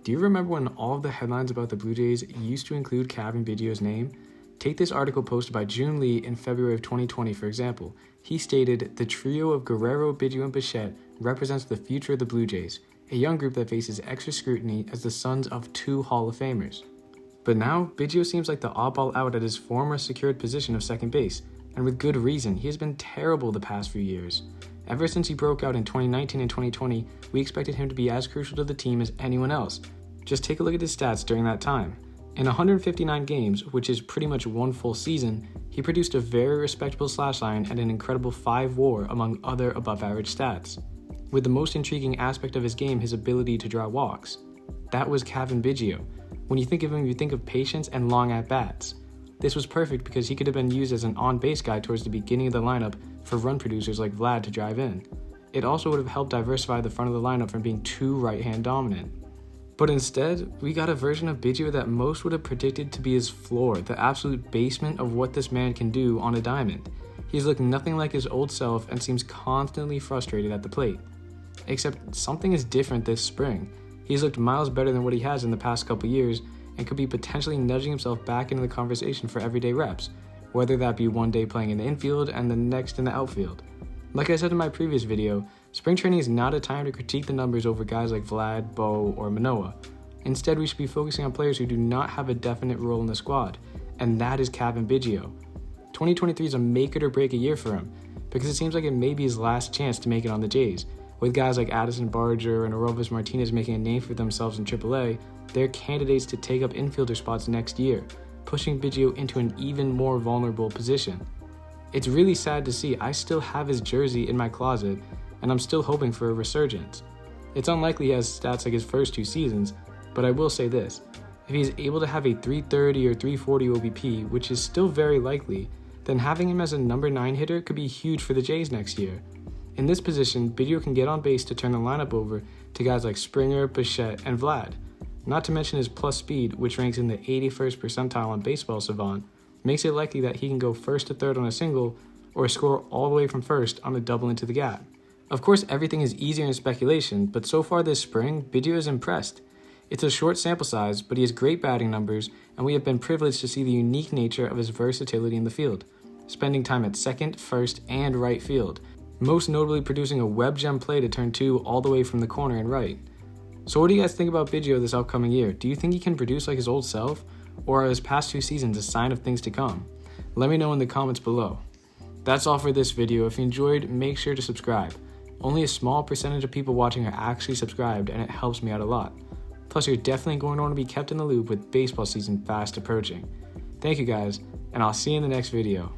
Do you remember when all of the headlines about the Blue Jays used to include Cavan Biggio's name? Take this article posted by June Lee in February of 2020, for example. He stated, "The trio of Guerrero, Biggio, and Bichette represents the future of the Blue Jays, a young group that faces extra scrutiny as the sons of two Hall of Famers." But now, Biggio seems like the oddball out at his former secured position of second base, and with good reason. He has been terrible the past few years. Ever since he broke out in 2019 and 2020, we expected him to be as crucial to the team as anyone else. Just take a look at his stats during that time. In 159 games, which is pretty much one full season, he produced a very respectable slash line and an incredible 5 WAR among other above-average stats. With the most intriguing aspect of his game, his ability to draw walks. That was Cavan Biggio. When you think of him, you think of patience and long at-bats. This was perfect because he could have been used as an on-base guy towards the beginning of the lineup for run producers like Vlad to drive in. It also would have helped diversify the front of the lineup from being too right-hand dominant. But instead, we got a version of Biggio that most would have predicted to be his floor, the absolute basement of what this man can do on a diamond. He's looked nothing like his old self and seems constantly frustrated at the plate. Except something is different this spring. He's looked miles better than what he has in the past couple years and could be potentially nudging himself back into the conversation for everyday reps, whether that be one day playing in the infield and the next in the outfield. Like I said in my previous video, spring training is not a time to critique the numbers over guys like Vlad, Bo, or Manoah. Instead, we should be focusing on players who do not have a definite role in the squad, and that is Cavan Biggio. 2023 is a make it or break a year for him, because it seems like it may be his last chance to make it on the Jays. With guys like Addison Barger and Aroldis Martinez making a name for themselves in AAA, they're candidates to take up infielder spots next year, pushing Biggio into an even more vulnerable position. It's really sad to see. I still have his jersey in my closet, and I'm still hoping for a resurgence. It's unlikely he has stats like his first 2 seasons, but I will say this. If he's able to have a 330 or 340 OBP, which is still very likely, then having him as a number 9 hitter could be huge for the Jays next year. In this position, Biggio can get on base to turn the lineup over to guys like Springer, Bichette, and Vlad. Not to mention his plus speed, which ranks in the 81st percentile on Baseball Savant, makes it likely that he can go first to third on a single or score all the way from first on a double into the gap. Of course, everything is easier in speculation, but so far this spring, Biggio is impressed. It's a short sample size, but he has great batting numbers, and we have been privileged to see the unique nature of his versatility in the field, spending time at second, first, and right field, most notably producing a web gem play to turn 2 all the way from the corner and right. So what do you guys think about Biggio this upcoming year? Do you think he can produce like his old self, or are his past 2 seasons a sign of things to come? Let me know in the comments below. That's all for this video. If you enjoyed, make sure to subscribe. Only a small percentage of people watching are actually subscribed, and it helps me out a lot. Plus, you're definitely going to want to be kept in the loop with baseball season fast approaching. Thank you guys, and I'll see you in the next video.